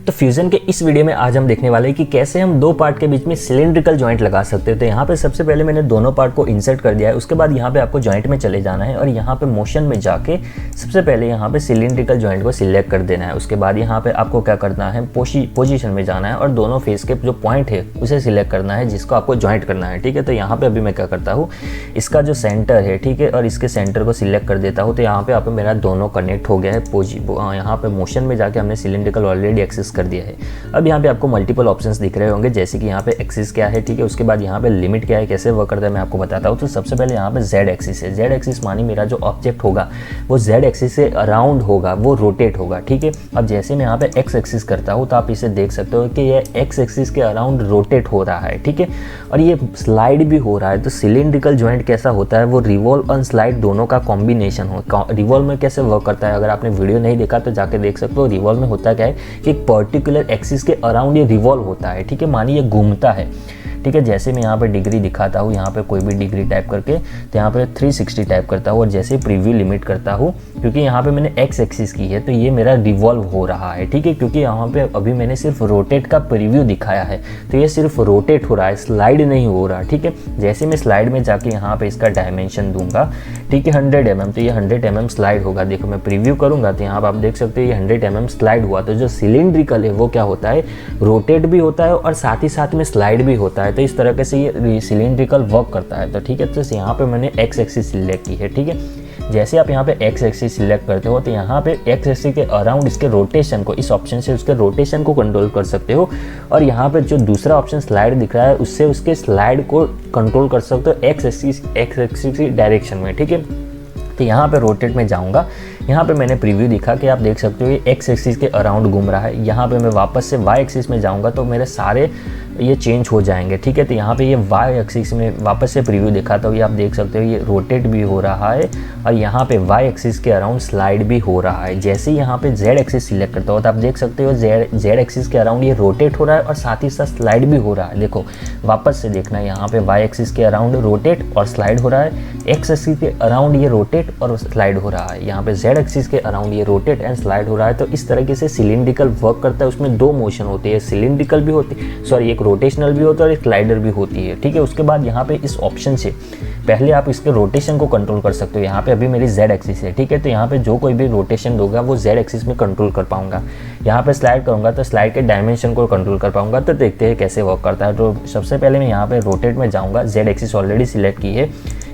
तो फ्यूजन के इस वीडियो में आज हम देखने वाले हैं कि कैसे हम दो पार्ट के बीच में सिलिंड्रिकल जॉइंट लगा सकते हैं। तो यहाँ पे सबसे पहले मैंने दोनों पार्ट को इंसर्ट कर दिया है। उसके बाद यहाँ पे आपको जॉइंट में चले जाना है और यहाँ पे मोशन में जाके सबसे पहले यहाँ पे सिलिंड्रिकल जॉइंट को सिलेक्ट कर देना है। उसके बाद यहाँ पे आपको क्या करना है, पोजीशन में जाना है और दोनों फेस के जो पॉइंट है उसे सिलेक्ट करना है जिसको आपको जॉइंट करना है। ठीक है, तो यहाँ पे अभी मैं क्या करता हूँ, इसका जो सेंटर है, ठीक है, और इसके सेंटर को सिलेक्ट कर देता हूँ। तो यहाँ पे आप मेरा दोनों कनेक्ट हो गया है। यहाँ पे मोशन में जाके हमने सिलिंड्रिकल ऑलरेडी एक्सेस कर दिया है। अब यहाँ पे आपको मल्टीपल ऑप्शंस दिख रहे होंगे, जैसे कि यहाँ पे एक्सिस क्या है, ठीक है, उसके बाद यहाँ पे लिमिट क्या है, कैसे वर्क करता है मैं आपको बताता हूँ। तो सबसे पहले यहाँ पे जेड एक्सिस है। जेड एक्सिस मानी मेरा जो ऑब्जेक्ट होगा वो जेड एक्सिस से अराउंड होगा, वो रोटेट होगा। ठीक है, अब जैसे मैं यहाँ पे एक्स एक्सिस करता हूँ तो आप इसे देख सकते हो कि ये एक्स एक्सिस के अराउंड रोटेट हो रहा है। ठीक है, और ये स्लाइड भी हो रहा है। तो सिलिंड्रिकल जॉइंट कैसा होता है, वो रिवॉल्व और स्लाइड दोनों का कॉम्बिनेशन हो। रिवॉल्व में कैसे वर्क करता है, अगर आपने वीडियो नहीं देखा तो जाके देख सकते हो। रिवॉल्व में होता क्या है कि एक पर्टिकुलर एक्सिस के अराउंड ये रिवॉल्व होता है। ठीक है, मानिए ये घूमता है। ठीक है, जैसे मैं यहाँ पे डिग्री दिखाता हूँ, यहाँ पे कोई भी डिग्री टाइप करके, तो यहाँ पे 360 टाइप करता हूँ और जैसे प्रीव्यू लिमिट करता हूँ, क्योंकि यहाँ पे मैंने एक्स एक्सिस की है तो ये मेरा रिवॉल्व हो रहा है। ठीक है, क्योंकि यहाँ पे अभी मैंने सिर्फ रोटेट का प्रीव्यू दिखाया है तो ये सिर्फ रोटेट हो रहा है, स्लाइड नहीं हो रहा। ठीक है, जैसे मैं स्लाइड में जाके यहाँ पे इसका डायमेंशन दूंगा, ठीक है, 100 mm, तो ये 100 mm स्लाइड होगा। देखो मैं प्रीव्यू करूँगा तो यहाँ पर आप देख सकते हो ये 100 mm स्लाइड हुआ। तो जो सिलिंड्रिकल है वो क्या होता है, रोटेट भी होता है और साथ ही साथ में स्लाइड भी होता है। तो इस तरह से ये सिलिंड्रिकल वर्क करता है। तो ठीक है, तो यहाँ पे मैंने एक्स एक्सिस सिलेक्ट की है। ठीक है, जैसे आप यहाँ पे एक्स एक्सिस सिलेक्ट करते हो तो यहाँ पे एक्स एक्सिस के अराउंड इसके रोटेशन को, इस ऑप्शन से उसके रोटेशन को कंट्रोल कर सकते हो। और यहाँ पे जो दूसरा ऑप्शन स्लाइड दिख रहा है उससे उसके स्लाइड को कंट्रोल कर सकते हो एक्स एक्सिस की डायरेक्शन में। ठीक है, तो यहाँ पे रोटेट में जाऊँगा, यहाँ पे मैंने प्रीव्यू दिखा कि आप देख सकते हो ये एक्स एक्सिस के अराउंड घूम रहा है। यहाँ पे मैं वापस से वाई एक्सिस में जाऊँगा तो मेरे सारे ये चेंज हो जाएंगे। ठीक है, तो यहाँ पे ये वाई एक्सिस में वापस से प्रीव्यू दिखाता हूँ, ये आप देख सकते हो ये रोटेट भी हो रहा है और यहाँ पे वाई एक्सिस के अराउंड स्लाइड भी हो रहा है। जैसे ही यहाँ पे जेड एक्सिस सिलेक्ट करता हो तो आप देख सकते हो जेड एक्सिस के अराउंड ये रोटेट हो रहा है और साथ ही साथ स्लाइड भी हो रहा है। देखो वापस से देखना, यहाँ पे वाई एक्सिस के अराउंड रोटेट और स्लाइड हो रहा है, एक्स एक्सिस के अराउंड ये रोटेट और स्लाइड हो रहा है, यहाँ पे जेड एक्सिस के अराउंड ये रोटेट एंड स्लाइड हो रहा है। तो इस तरीके से सिलिंड्रिकल वर्क करता है। उसमें दो मोशन होती है, सिलिंड्रिकल भी होती है, सॉरी एक रोटेशनल भी होता है और एक स्लाइडर भी होती है। ठीक है, उसके बाद यहाँ पे इस ऑप्शन से पहले आप इसके रोटेशन को कंट्रोल कर सकते हो। यहाँ पे अभी मेरी जेड एक्सिस है। ठीक है, तो यहाँ पे जो कोई भी रोटेशन होगा वो जेड एक्सिस में कंट्रोल कर पाऊंगा। यहाँ पे स्लाइड करूँगा तो स्लाइड के डायमेंशन को कंट्रोल कर पाऊंगा। तो देखते हैं कैसे वर्क करता है। तो सबसे पहले मैं यहाँ पे रोटेट में जाऊँगा, जेड एक्सिस ऑलरेडी सिलेक्ट की है।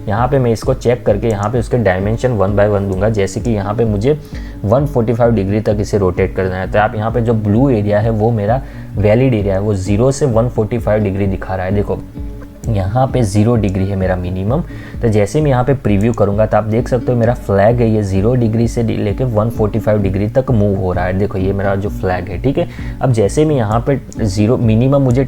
यहाँ पे मैं इसको चेक करके यहाँ पे उसके डायमेंशन 1 by 1 दूंगा। जैसे कि यहाँ पे मुझे 145 डिग्री तक इसे रोटेट करना है। तो आप यहाँ पे जो ब्लू एरिया है वो मेरा वैलिड एरिया है, वो 0 से 145 डिग्री दिखा रहा है। देखो यहाँ पे 0 डिग्री है मेरा मिनिमम। तो जैसे मैं यहाँ पे प्रीव्यू करूँगा तो आप देख सकते हो मेरा फ्लैग है ये 0 डिग्री से लेके 145 डिग्री तक मूव हो रहा है। देखो ये मेरा जो फ्लैग है। ठीक है, अब जैसे मैं यहाँ पे 0 मिनिमम मुझे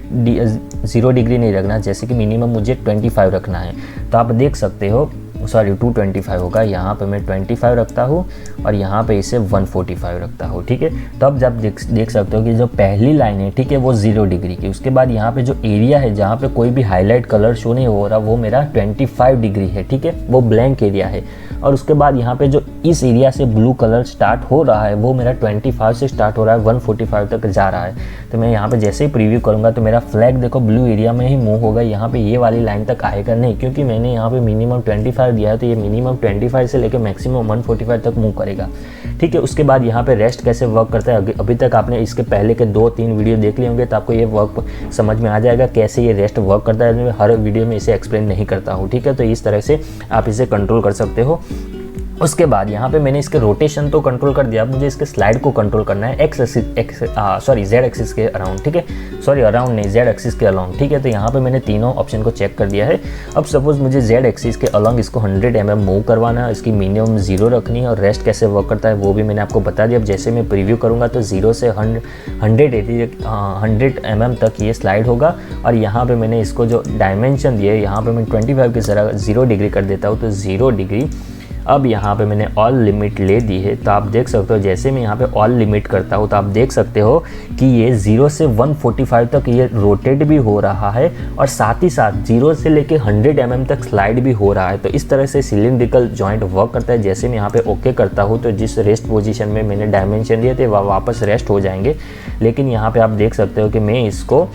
0 डिग्री नहीं रखना, जैसे कि मिनिमम मुझे 25 रखना है। तो आप देख सकते हो, सॉरी 225 होगा, यहाँ पे मैं 25 रखता हूँ और यहाँ पे इसे 145 रखता हूँ। ठीक है, तब जब देख सकते हो कि जो पहली लाइन है, ठीक है, वो 0 डिग्री की। उसके बाद यहाँ पे जो एरिया है जहाँ पे कोई भी हाईलाइट कलर शो नहीं हो रहा वो मेरा 25 डिग्री है। ठीक है, वो ब्लैंक एरिया है। और उसके बाद यहाँ पे जो इस एरिया से ब्लू कलर स्टार्ट हो रहा है वो मेरा 25 से स्टार्ट हो रहा है, 145 तक जा रहा है। तो मैं यहाँ पे जैसे ही प्रीव्यू करूँगा तो मेरा फ्लैग देखो ब्लू एरिया में ही मूव होगा, यहाँ पे ये वाली लाइन तक आएगा नहीं, क्योंकि मैंने यहाँ पे मिनिमम 25 दिया है। तो ये मिनिमम 25 से लेकर मैक्सिमम 145 तक मूव करेगा। ठीक है, उसके बाद यहाँ पे रेस्ट कैसे वर्क करता है, अभी तक आपने इसके पहले के 2-3 वीडियो देख लिए होंगे तो आपको ये वर्क समझ में आ जाएगा कैसे ये रेस्ट वर्क करता है। मैं हर वीडियो में इसे एक्सप्लेन नहीं करता हूँ। ठीक है, तो इस तरह से आप इसे कंट्रोल कर सकते हो। उसके बाद यहाँ पे मैंने इसके रोटेशन तो कंट्रोल कर दिया, अब मुझे इसके स्लाइड को कंट्रोल करना है जेड एक्सिस के अराउंड। ठीक है, सॉरी अराउंड नहीं, जेड एक्सिस के अलोंग। ठीक है, तो यहाँ पे मैंने तीनों ऑप्शन को चेक कर दिया है। अब सपोज मुझे जेड एक्सिस के अलोंग इसको 100 mm मूव करवाना है, इसकी मिनिमम 0 रखनी है और रेस्ट कैसे वर्क करता है वो भी मैंने आपको बता दिया। अब जैसे मैं प्रीव्यू करूँगा तो 0 से 100 mm तक ये स्लाइड होगा। और यहाँ पर मैंने इसको जो डायमेंशन दिए, यहाँ पर मैं 25 की जरा 0 डिग्री कर देता हूँ तो 0 डिग्री अब यहाँ पे मैंने ऑल लिमिट ले दी है, तो आप देख सकते हो जैसे मैं यहाँ पे ऑल लिमिट करता हूँ तो आप देख सकते हो कि ये 0 से 145 तक ये रोटेट भी हो रहा है और साथ ही साथ 0 से लेके 100 mm तक स्लाइड भी हो रहा है। तो इस तरह से सिलिंड्रिकल जॉइंट वर्क करता है। जैसे मैं यहाँ पे ओके करता हूँ तो जिस रेस्ट पोजीशन में मैंने डायमेंशन दिए थे वह वापस रेस्ट हो जाएंगे, लेकिन यहाँ पे आप देख सकते हो कि मैं इसको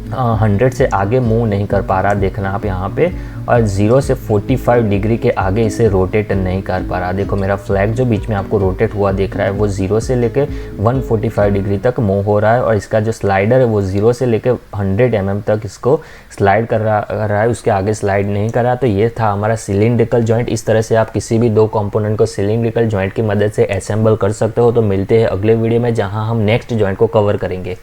100 से आगे मूव नहीं कर पा रहा, देखना आप यहाँ पे, और 0 से 45 डिग्री के आगे इसे रोटेट नहीं कर पा रहा। देखो मेरा फ्लैग जो बीच में आपको रोटेट हुआ दिख रहा है वो 0 से लेके 145 डिग्री तक मूव हो रहा है, और इसका जो स्लाइडर है वो 0 से लेके 100 mm तक इसको स्लाइड कर रहा है, उसके आगे स्लाइड नहीं कर रहा। तो ये था हमारा सिलिंड्रिकल जॉइंट। इस तरह से आप किसी भी 2 कंपोनेंट को सिलिंड्रिकल जॉइंट की मदद से असेंबल कर सकते हो। तो मिलते हैं अगले वीडियो में जहाँ हम नेक्स्ट जॉइंट को कवर करेंगे।